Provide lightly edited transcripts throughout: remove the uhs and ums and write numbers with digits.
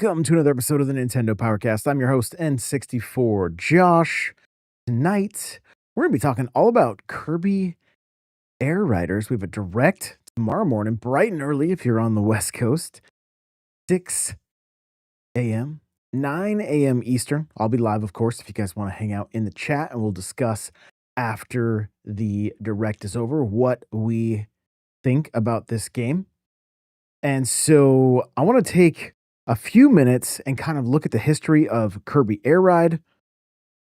Welcome to another episode of the Nintendo Powercast. I'm your host, N64 Josh. Tonight, we're going to be talking all about Kirby Air Riders. We have a direct tomorrow morning, bright and early if you're on the West Coast, 6 a.m., 9 a.m. Eastern. I'll be live, of course, if you guys want to hang out in the chat, and we'll discuss after the direct is over what we think about this game. And so I want to take a few minutes and kind of look at the history of Kirby Air Ride.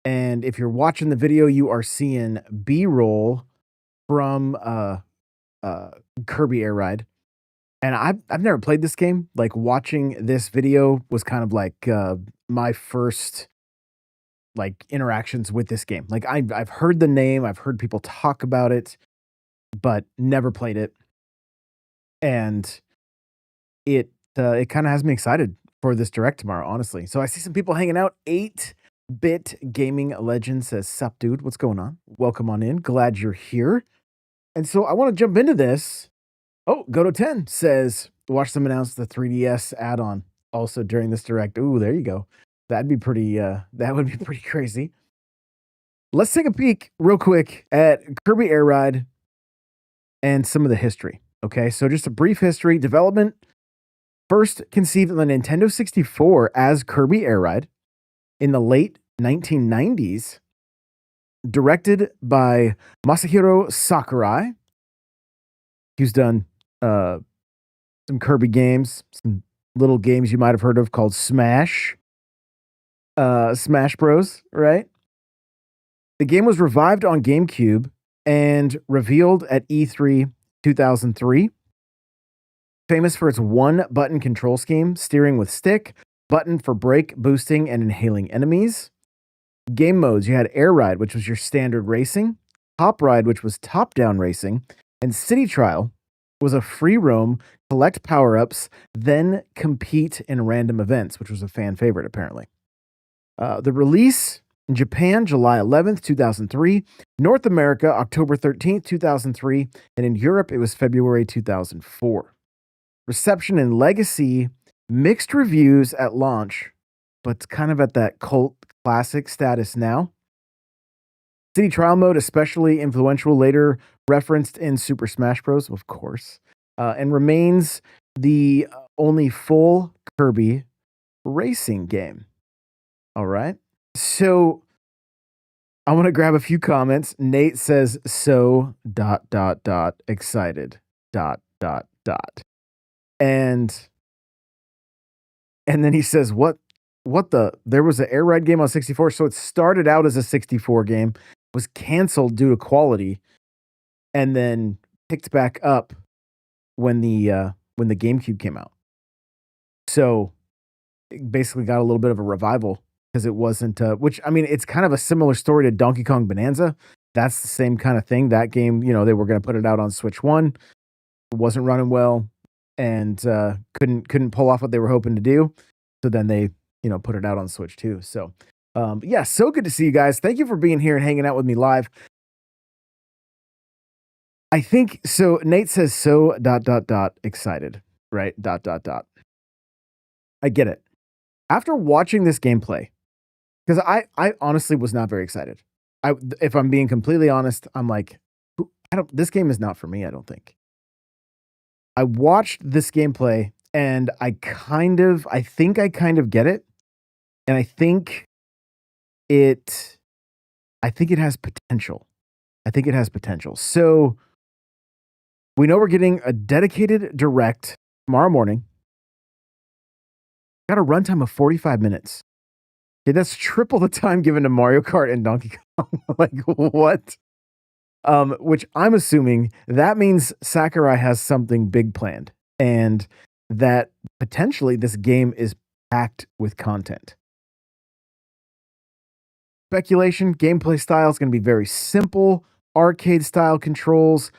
And if you're watching the video, you are seeing B-roll from Kirby Air Ride. And I've never played this game. Like, watching this video was kind of like my first like interactions with this game. Like, I've heard the name, I've heard people talk about it, but never played it. And it kind of has me excited for this direct tomorrow, honestly. So I see some people hanging out. 8-Bit Gaming Legend says, "Sup, dude? What's going on? Welcome on in. Glad you're here." And so I want to jump into this. Oh, Goto10 says, "Watch them announce the 3DS add-on also during this direct." Ooh, there you go. That'd be pretty. That would be pretty crazy. Let's take a peek real quick at Kirby Air Ride and some of the history. Okay, so just a brief history. Development first conceived on the Nintendo 64 as Kirby Air Ride in the late 1990s, directed by Masahiro Sakurai, who's done some Kirby games, some little games you might have heard of called Smash Bros, right? The game was revived on GameCube and revealed at E3 2003. Famous for its one-button control scheme, steering with stick, button for brake, boosting, and inhaling enemies. Game modes, you had Air Ride, which was your standard racing, Top Ride, which was top-down racing, and City Trial was a free roam, collect power-ups, then compete in random events, which was a fan favorite, apparently. The release in Japan, July 11th, 2003. North America, October 13th, 2003. And in Europe, it was February 2004. Reception and legacy, mixed reviews at launch, but kind of at that cult classic status now. City Trial mode, especially influential, later referenced in Super Smash Bros., of course, and remains the only full Kirby racing game. All right. So I want to grab a few comments. Nate says, "So ... excited ... And then he says, what the, there was an Air Ride game on 64. So it started out as a 64 game, was canceled due to quality, and then picked back up when the GameCube came out. So it basically got a little bit of a revival because it wasn't, which, I mean, it's kind of a similar story to Donkey Kong Bonanza. That's the same kind of thing. That game, you know, they were going to put it out on Switch 1. It wasn't running well, and couldn't pull off what they were hoping to do. So then they, you know, put it out on Switch 2. So yeah, so good to see you guys. Thank you for being here and hanging out with me live. I think so. Nate says, "So ... excited," right? ... I get it. After watching this gameplay, because I honestly was not very excited. If I'm being completely honest, I'm like, this game is not for me, I don't think. I watched this gameplay and I think I kind of get it. And I think it has potential. So we know we're getting a dedicated direct tomorrow morning. Got a runtime of 45 minutes. Okay, that's triple the time given to Mario Kart and Donkey Kong. Like, what? Which I'm assuming that means Sakurai has something big planned, and that potentially this game is packed with content. Speculation, gameplay style is going to be very simple, arcade style controls.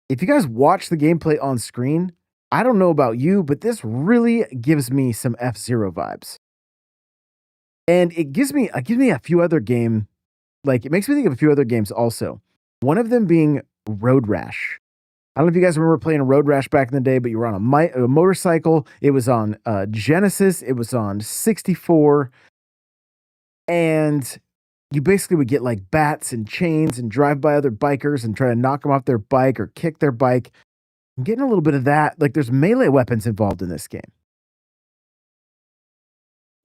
If you guys watch the gameplay on screen, I don't know about you, but this really gives me some F-Zero vibes. And it gives me a few other game, like, it makes me think of a few other games also. One of them being Road Rash. don't know if you guys remember playing Road Rash back in the day, but you were on a motorcycle. It was on Genesis. It was on 64. And you basically would get like bats and chains and drive by other bikers and try to knock them off their bike or kick their bike. I'm getting a little bit of that. Like there's melee weapons involved in this game.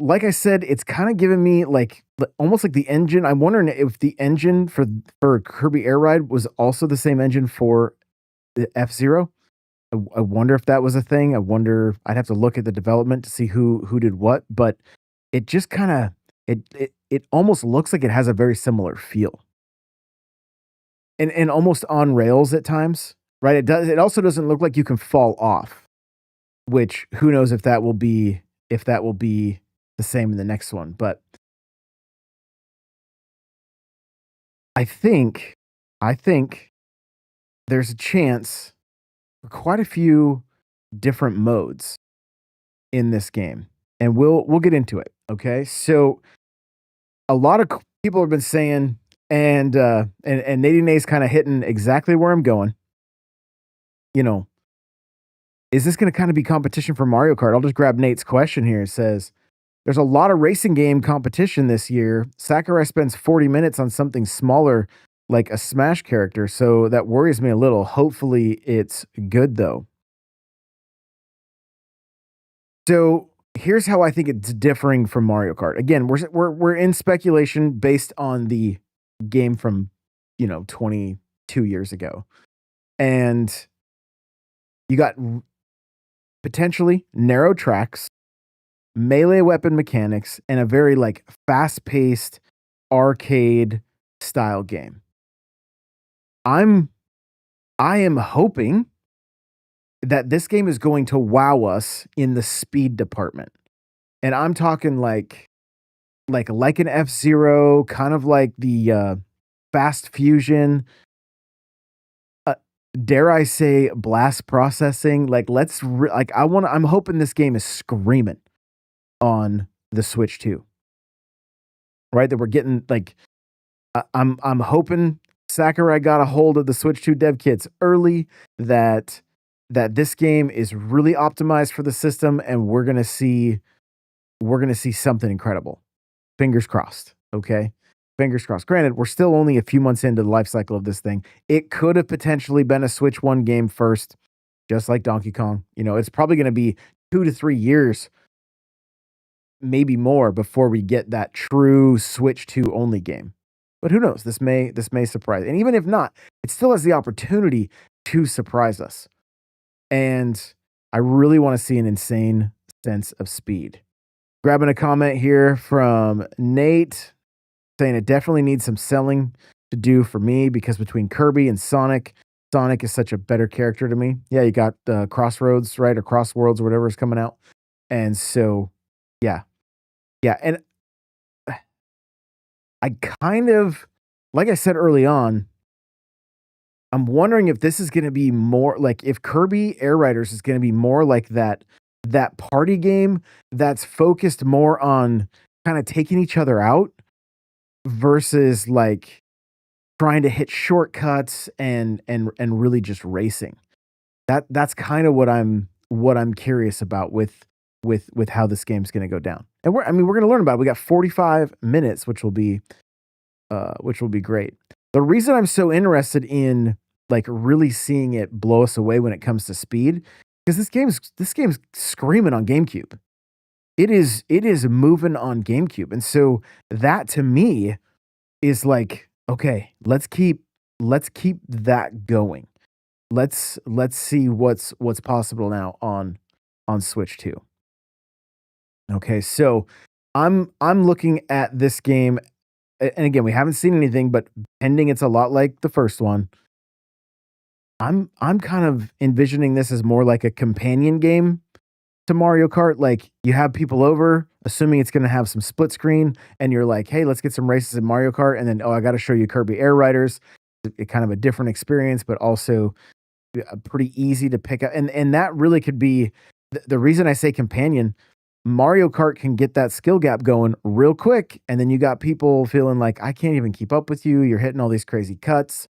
Like I said, it's kind of giving me like almost like the engine. I'm wondering if the engine for Kirby Air Ride was also the same engine for the F-Zero. I wonder if that was a thing. I wonder. I'd have to look at the development to see who did what. But it just kind of it almost looks like it has a very similar feel, and almost on rails at times. Right? It does. It also doesn't look like you can fall off, which who knows if that will be the same in the next one. But I think there's a chance for quite a few different modes in this game, and we'll get into it. Okay, so a lot of people have been saying, and Nady Nay's kind of hitting exactly where I'm going. You know, is this going to kind of be competition for Mario Kart? I'll just grab Nate's question here. It says, there's a lot of racing game competition this year. Sakurai spends 40 minutes on something smaller like a Smash character, so that worries me a little. Hopefully it's good though. So here's how I think it's differing from Mario Kart. Again, we're in speculation based on the game from 22 years ago. And you got potentially narrow tracks, melee weapon mechanics, and a very like fast-paced arcade style game. I am hoping that this game is going to wow us in the speed department. And I'm talking like an F-Zero, kind of like the fast fusion, dare I say blast processing. Like I'm hoping this game is screaming on the Switch 2. Right? That we're getting like I'm hoping Sakurai got a hold of the Switch 2 dev kits early, that this game is really optimized for the system, and we're gonna see something incredible. Fingers crossed. Okay. Fingers crossed. Granted, we're still only a few months into the life cycle of this thing. It could have potentially been a Switch 1 game first, just like Donkey Kong. It's probably going to be 2 to 3 years, maybe more, before we get that true Switch 2 only game. But who knows? This may surprise. And even if not, it still has the opportunity to surprise us. And I really want to see an insane sense of speed. Grabbing a comment here from Nate saying it definitely needs some selling to do for me, because between Kirby and Sonic is such a better character to me. Yeah, you got Crossroads, right? Or Crossworlds or whatever is coming out. And so, yeah. And I kind of, like I said early on, I'm wondering if this is going to be more like, if Kirby Air Riders is going to be more like that party game that's focused more on kind of taking each other out versus like trying to hit shortcuts and really just racing. That's kind of what I'm curious about with how this game's going to go down. And we're going to learn about it. We got 45 minutes, which will be great. The reason I'm so interested in like really seeing it blow us away when it comes to speed, because this game's screaming on GameCube. It is moving on GameCube. And so that to me is like, okay, let's keep that going. Let's see what's possible now on Switch 2. Okay, so I'm looking at this game, and again, we haven't seen anything, but pending it's a lot like the first one. I'm kind of envisioning this as more like a companion game to Mario Kart. Like, you have people over, assuming it's going to have some split screen, and you're like, hey, let's get some races in Mario Kart, and then, I got to show you Kirby Air Riders. It kind of a different experience, but also pretty easy to pick up. And that really could be the reason I say companion. Mario Kart can get that skill gap going real quick, and then you got people feeling like, I can't even keep up with you. You're hitting all these crazy cuts.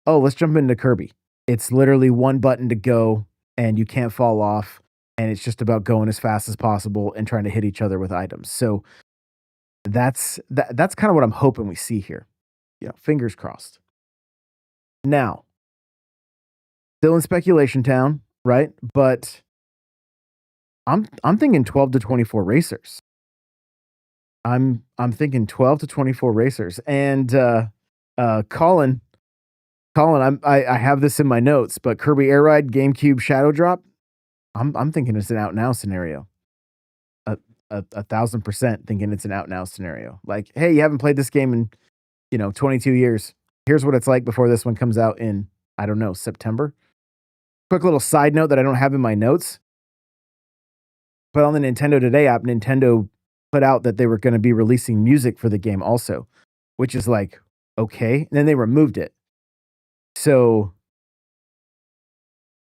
Oh, let's jump into Kirby. It's literally one button to go, and you can't fall off, and it's just about going as fast as possible and trying to hit each other with items. So that's kind of what I'm hoping we see here. Fingers crossed. Now, still in speculation town, right? But I'm thinking 12 to 24 racers. I'm thinking 12 to 24 racers. And Colin, I have this in my notes, but Kirby Air Ride GameCube Shadow Drop. I'm thinking it's an out now scenario. 1,000% thinking it's an out now scenario. Like, hey, you haven't played this game in 22 years. Here's what it's like before this one comes out in, I don't know, September. Quick little side note that I don't have in my notes, but on the Nintendo Today app, Nintendo put out that they were going to be releasing music for the game also, which is like, okay. And then they removed it. So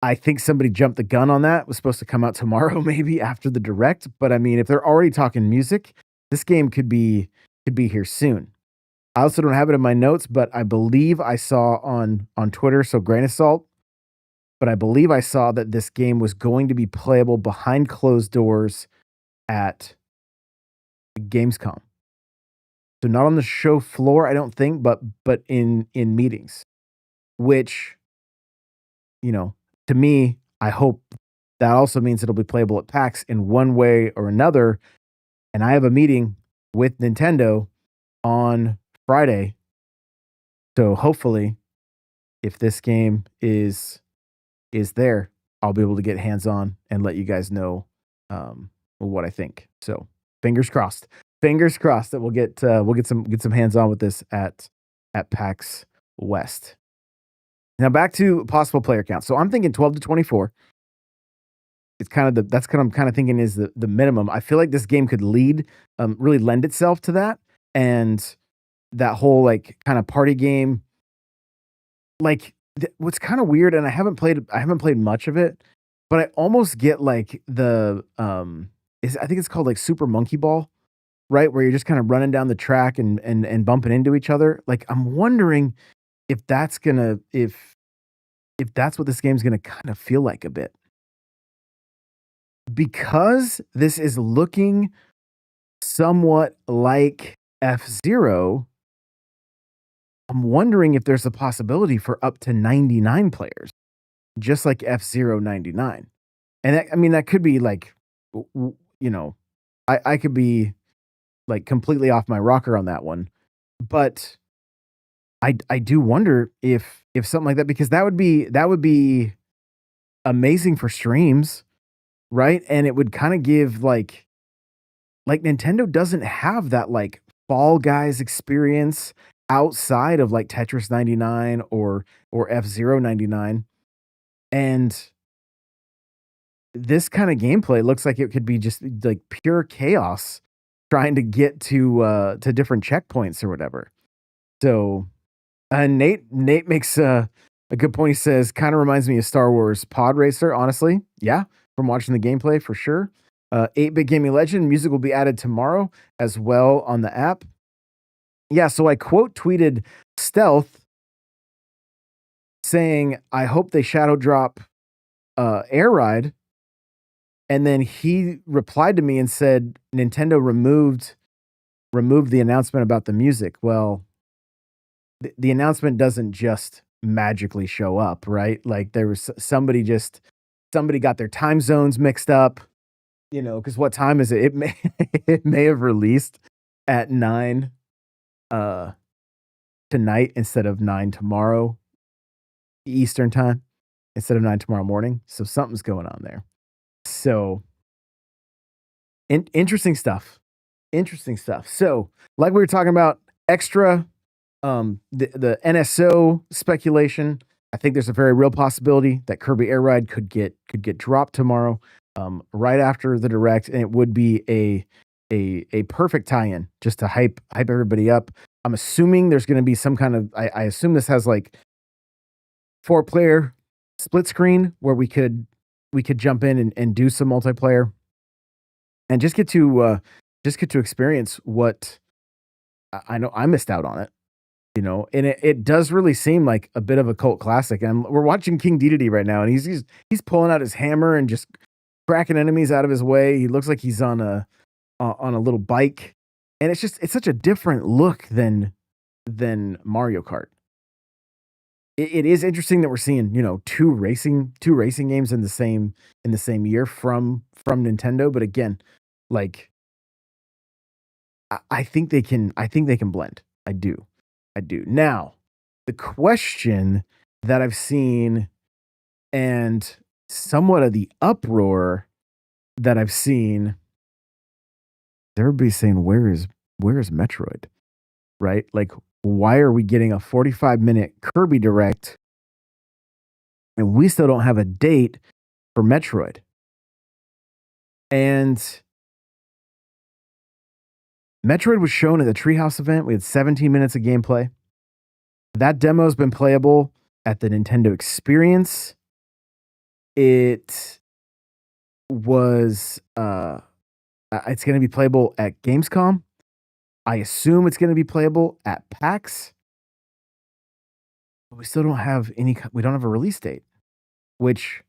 I think somebody jumped the gun on that. It was supposed to come out tomorrow, maybe after the direct. But I mean, if they're already talking music, this game could be here soon. I also don't have it in my notes, but I believe I saw on Twitter, so grain of salt, but I believe I saw that this game was going to be playable behind closed doors at Gamescom. So not on the show floor, I don't think, but in meetings, which, to me, I hope that also means it'll be playable at PAX in one way or another. And I have a meeting with Nintendo on Friday. So hopefully, if this game is there, I'll be able to get hands on and let you guys know what I think. So fingers crossed. Fingers crossed that we'll get some hands on with this at PAX West. Now back to possible player count. So I'm thinking 12 to 24. It's that's kind of I'm kind of thinking is the minimum. I feel like this game could really lend itself to that, and that whole like kind of party game. Like what's kind of weird, and I haven't played much of it, but I almost get like the I think it's called like Super Monkey Ball, right? Where you're just kind of running down the track and bumping into each other. Like I'm wondering if that's what this game's gonna kind of feel like a bit. Because this is looking somewhat like F-Zero, I'm wondering if there's a possibility for up to 99 players, just like F-Zero 99. And that could be like, I could be like completely off my rocker on that one. But I do wonder if something like that, because that would be amazing for streams, right? And it would kind of give like Nintendo doesn't have that like Fall Guys experience outside of like Tetris 99 or F-Zero 99. And this kind of gameplay looks like it could be just like pure chaos trying to get to different checkpoints or whatever. So Nate makes a good point. He says, kind of reminds me of Star Wars Pod Racer, honestly. Yeah, from watching the gameplay for sure. 8-Bit Gaming Legend, music will be added tomorrow as well on the app. Yeah, so I quote tweeted Stealth saying, I hope they shadow drop Air Ride. And then he replied to me and said, Nintendo removed the announcement about the music. Well, the announcement doesn't just magically show up, right? Like there was somebody got their time zones mixed up, because what time is it? It may have released at 9 tonight instead of 9 tomorrow Eastern time instead of 9 tomorrow morning. So something's going on there. So interesting stuff. Interesting stuff. So like we were talking about, extra the NSO speculation. I think there's a very real possibility that Kirby Air Ride could get dropped tomorrow, right after the direct, and it would be a perfect tie-in just to hype everybody up. I'm assuming there's going to be some kind of I assume this has like 4-player split screen where we could jump in and do some multiplayer and just get to experience what I know I missed out on it. And it does really seem like a bit of a cult classic. And we're watching King Dedede right now, and he's pulling out his hammer and just cracking enemies out of his way. He looks like he's on a little bike, and it's such a different look than Mario Kart. It is interesting that we're seeing two racing games in the same year from Nintendo, but again, like I think they can blend. I do. Now, the question that I've seen and somewhat of the uproar that I've seen, everybody's saying, where is Metroid? Right? Like, why are we getting a 45-minute Kirby Direct and we still don't have a date for Metroid? And Metroid was shown at the Treehouse event. We had 17 minutes of gameplay. That demo's been playable at the Nintendo Experience. It was it's going to be playable at Gamescom. I assume it's going to be playable at PAX. But we still don't have we don't have a release date, which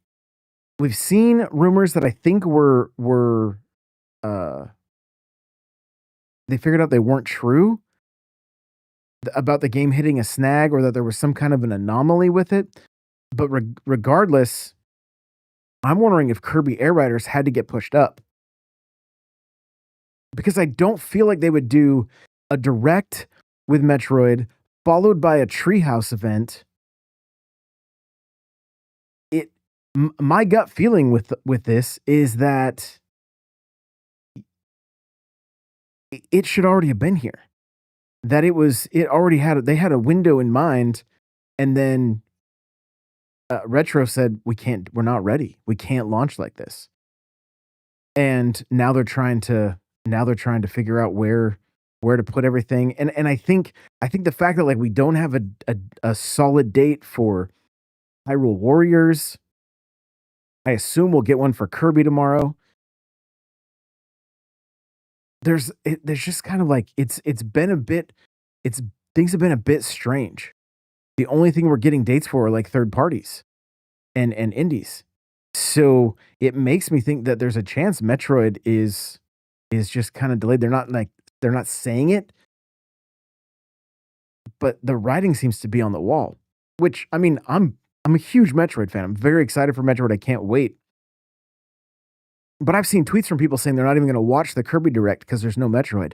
we've seen rumors that I think were they figured out they weren't true about the game hitting a snag or that there was some kind of an anomaly with it. But regardless, I'm wondering if Kirby Air Riders had to get pushed up, because I don't feel like they would do a direct with Metroid followed by a Treehouse event. My gut feeling with this is that it should already have been here. That they had a window in mind, and then Retro said we're not ready. We can't launch like this. And now they're trying to figure out where to put everything. And I think the fact that, like, we don't have a solid date for Hyrule Warriors. I assume we'll get one for Kirby tomorrow. There's just kind of like things have been a bit strange. The only thing we're getting dates for are like third parties and indies. So it makes me think that there's a chance Metroid is just kind of delayed. They're not saying it, but the writing seems to be on the wall. Which, I mean, I'm a huge Metroid fan. I'm very excited for Metroid. I can't wait. But I've seen tweets from people saying they're not even going to watch the Kirby Direct because there's no Metroid.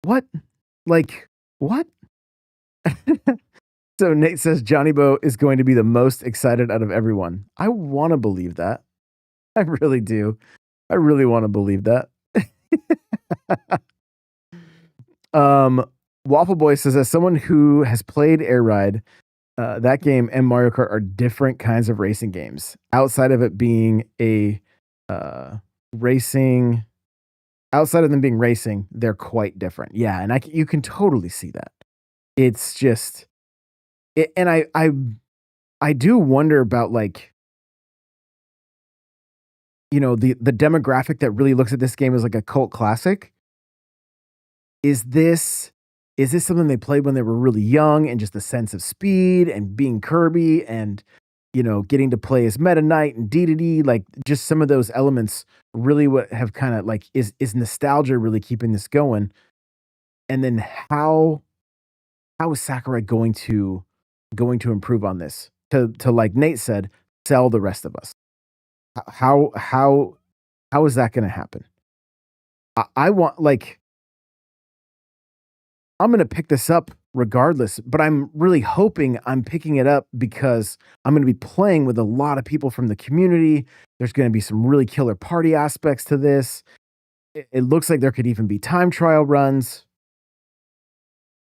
What? Like, what? So Nate says Johnny Bo is going to be the most excited out of everyone. I want to believe that. I really do. I really want to believe that. Waffle Boy says, as someone who has played Air Ride, that game and Mario Kart are different kinds of racing games. Outside of it being a racing, outside of them being racing, they're quite different. Yeah, and you can totally see that. It's just, and I do wonder about, like, the demographic that really looks at this game as like a cult classic. Is this something they played when they were really young, and just the sense of speed and being Kirby and, getting to play as Meta Knight and Dedede, like, just some of those elements really what have kind of like, is nostalgia really keeping this going? And then how is Sakurai going to improve on this to like Nate said, sell the rest of us? How is that going to happen? I want, like, I'm going to pick this up regardless, but I'm really hoping I'm picking it up because I'm going to be playing with a lot of people from the community. There's going to be some really killer party aspects to this. It looks like there could even be time trial runs.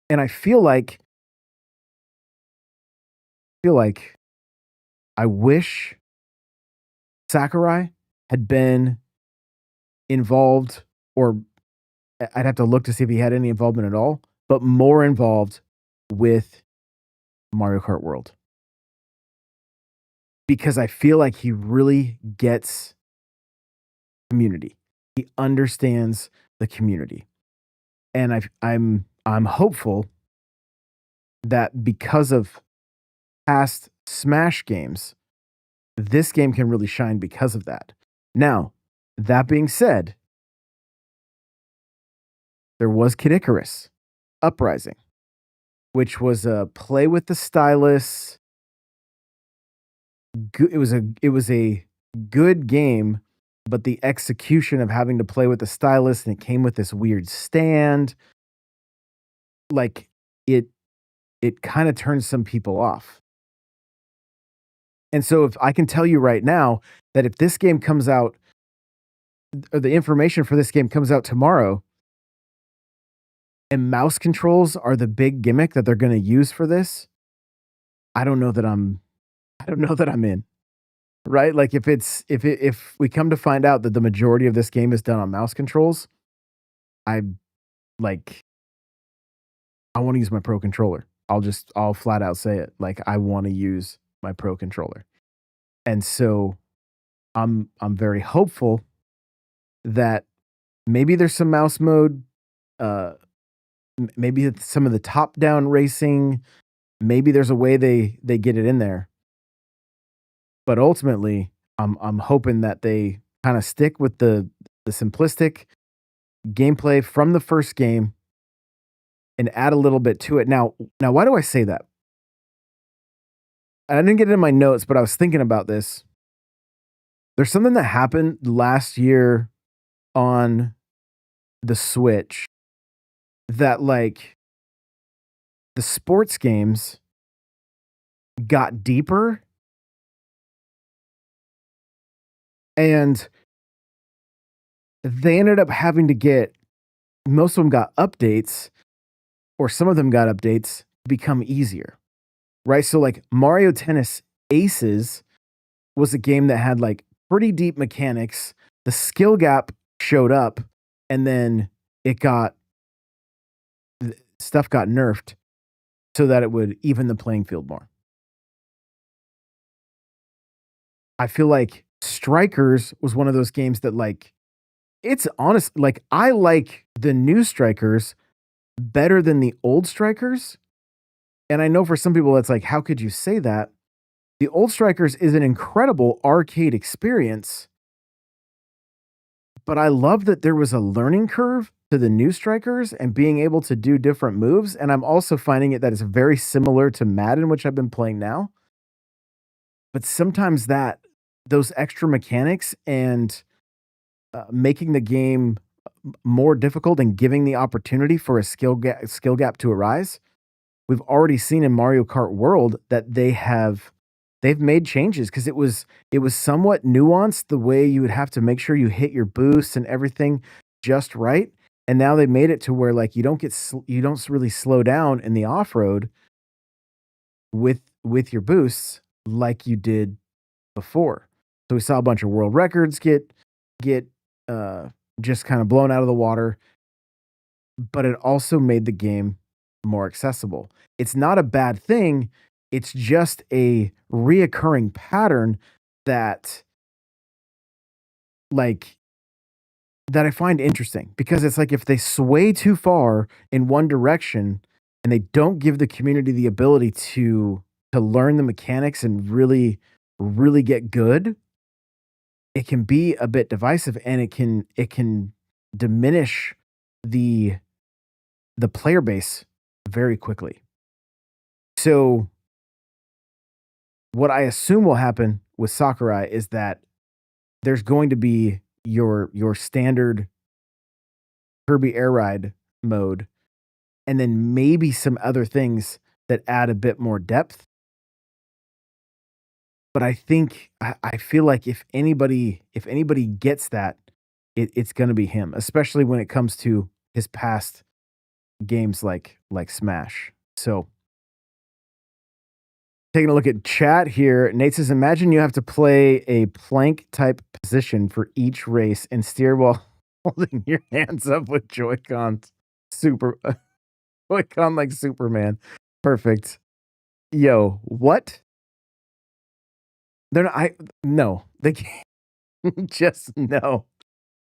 And I feel like I wish Sakurai had been involved, or I'd have to look to see if he had any involvement at all, but more involved with Mario Kart World. Because I feel like he really gets community. He understands the community. And I'm hopeful that because of past Smash games, this game can really shine because of that. Now, that being said, there was Kid Icarus Uprising, which was a play with the stylus. It was a good game, but the execution of having to play with the stylus and it came with this weird stand, like it it kind of turns some people off. And so if I can tell you right now that if this game comes out or the information for this game comes out tomorrow and mouse controls are the big gimmick that they're going to use for this, I don't know that I don't know that I'm in. Right? Like if we come to find out that the majority of this game is done on mouse controls, I like I want to use my pro controller. I'll flat out say it. Like I want to use my pro controller. And so I'm very hopeful that maybe there's some mouse mode, uh maybe it's some of the top down racing, maybe there's a way they get it in there. But ultimately, I'm hoping that they kind of stick with the simplistic gameplay from the first game and add a little bit to it. Now why do I say that? I didn't get it in my notes, but I was thinking about this. There's something that happened last year on the Switch that like the sports games got deeper and they ended up having to get most of them got updates or some of them got updates to become easier. Right? So like Mario Tennis Aces was a game that had like pretty deep mechanics. The skill gap showed up and then it got stuff got nerfed so that it would even the playing field more. I feel like Strikers was one of those games that like it's honest like I like the new Strikers better than the old Strikers. And I know for some people that's like how could you say that? The old Strikers is an incredible arcade experience, but I love that there was a learning curve to the new Strikers and being able to do different moves, and I'm also finding it that it's very similar to Madden, which I've been playing now. But sometimes that those extra mechanics and, making the game more difficult and giving the opportunity for a skill gap to arise, we've already seen in Mario Kart World that they've made changes because it was somewhat nuanced the way you would have to make sure you hit your boosts and everything just right. And now they made it to where like you don't really slow down in the off road with your boosts like you did before. So we saw a bunch of world records get uh, just kind of blown out of the water, but it also made the game more accessible. It's not a bad thing. It's just a reoccurring pattern that like that I find interesting because it's like if they sway too far in one direction and they don't give the community the ability to learn the mechanics and really get good, it can be a bit divisive and it can diminish the the player base very quickly. So what I assume will happen with Sakurai is that there's going to be your standard Kirby Air Ride mode, and then maybe some other things that add a bit more depth. But I think I feel like if anybody gets that, it's gonna be him, especially when it comes to his past games like Smash. So taking a look at chat here, Nate says, imagine you have to play a plank type position for each race and steer while holding your hands up with Joy-Cons. Super Joy-Con like Superman. Perfect. Yo, what? They're not no, they can't just no.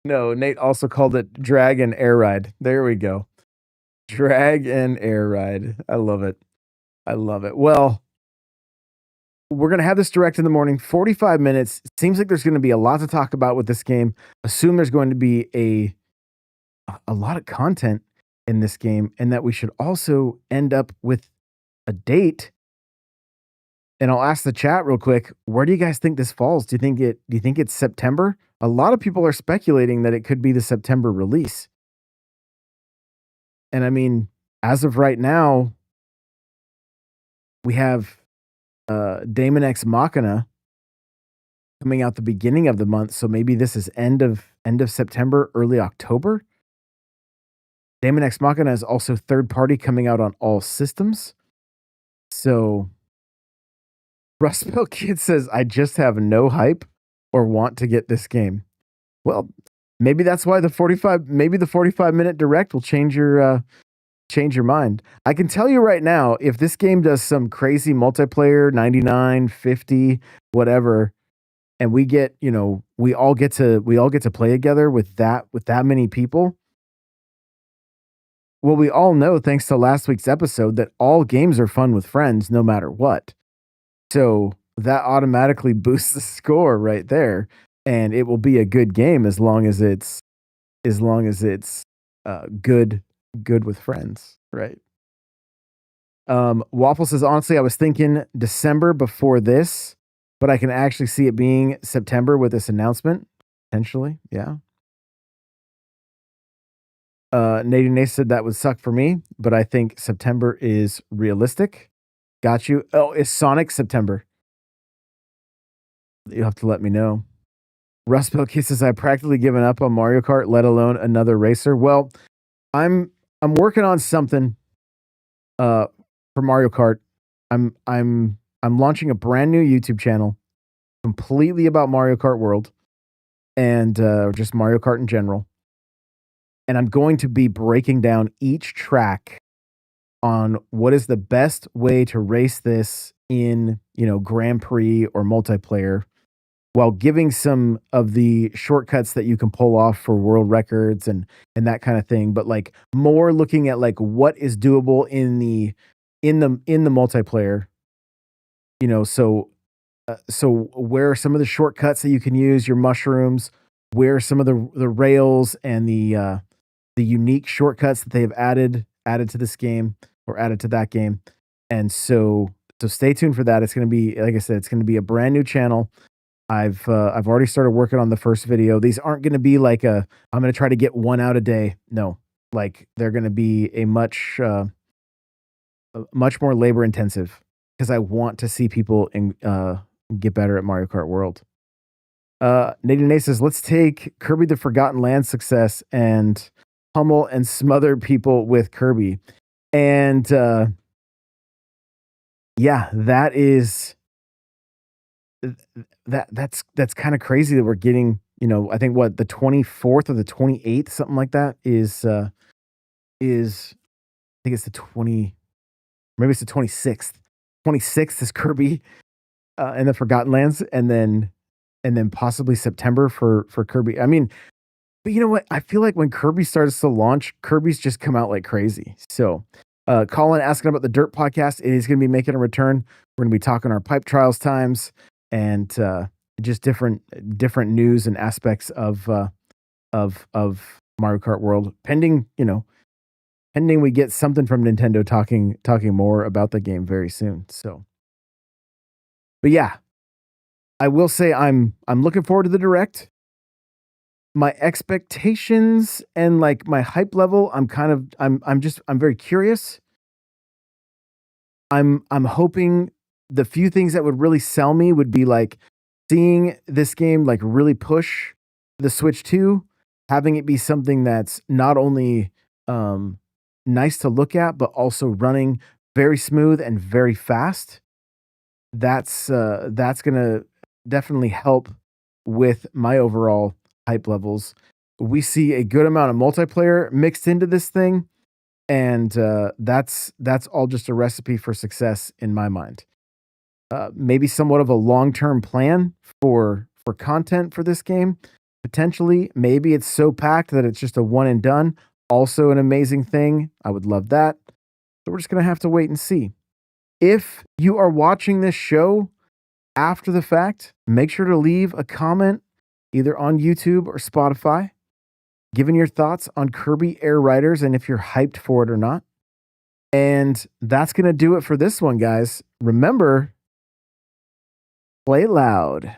No, Nate also called it Dragon Air Ride. There we go. Drag and air ride. I love it. I love it. Well, we're going to have this direct in the morning, 45 minutes. It seems like there's going to be a lot to talk about with this game. Assume there's going to be a lot of content in this game, and that we should also end up with a date. And I'll ask the chat real quick, where do you guys think this falls? Do you think it's September? A lot of people are speculating that it could be the September release. And I mean, as of right now, we have Daemon X Machina coming out the beginning of the month, so maybe this is end of September, early October. Daemon X Machina is also third party, coming out on all systems. So Rustbelt Kid says, I just have no hype or want to get this game. Well, maybe that's why the 45-minute direct will change your mind. I can tell you right now, if this game does some crazy multiplayer, 99, 50, whatever, and we get, we all get to play together with that many people. Well, we all know, thanks to last week's episode, that all games are fun with friends no matter what. So that automatically boosts the score right there, and it will be a good game as long as it's good with friends, right? Waffle says, honestly, I was thinking December before this, but I can actually see it being September with this announcement, potentially. Yeah. Nady Nace said that would suck for me, but I think September is realistic. Got you. Oh, is Sonic September? You'll have to let me know. Rustbelt Kid says, I've practically given up on Mario Kart, let alone another racer. Well, I'm working on something for Mario Kart. I'm launching a brand new YouTube channel completely about Mario Kart World and just Mario Kart in general. And I'm going to be breaking down each track on what is the best way to race this in, Grand Prix or multiplayer, while giving some of the shortcuts that you can pull off for world records and that kind of thing, but like more looking at like what is doable in the multiplayer, so where are some of the shortcuts that you can use, your mushrooms, where are some of the rails and the unique shortcuts that they've added to this game or added to that game. And so stay tuned for that. It's going to be, like I said, it's going to be a brand new channel. I've already started working on the first video. These aren't going to be like I'm going to try to get one out a day. No, like they're going to be a much more labor intensive, because I want to see people get better at Mario Kart World. Nadine A says, let's take Kirby the Forgotten Land success and pummel and smother people with Kirby. And yeah, that is that's kind of crazy that we're getting, I think the 24th or the 28th, something like that is I think it's the 20, maybe it's the 26th. 26th is Kirby and the Forgotten Lands, and then possibly September for Kirby. I mean, but you know what? I feel like when Kirby starts to launch, Kirby's just come out like crazy. So Colin asking about the Dirt podcast. It is going to be making a return. We're going to be talking our pipe trials times and just different news and aspects of Mario Kart World. Pending we get something from Nintendo talking more about the game very soon. So, but yeah, I will say I'm looking forward to the direct. My expectations and like my hype level, I'm very curious. I'm hoping the few things that would really sell me would be like seeing this game like really push the Switch 2, having it be something that's not only nice to look at, but also running very smooth and very fast. That's gonna definitely help with my overall hype levels. We see a good amount of multiplayer mixed into this thing, and that's all just a recipe for success in my mind. Maybe somewhat of a long-term plan for content for this game. Potentially, maybe it's so packed that it's just a one and done. also an amazing thing. I would love that. So we're just going to have to wait and see. If you are watching this show after the fact, make sure to leave a comment either on YouTube or Spotify, giving your thoughts on Kirby Air Riders and if you're hyped for it or not. And that's going to do it for this one, guys. Remember, play loud.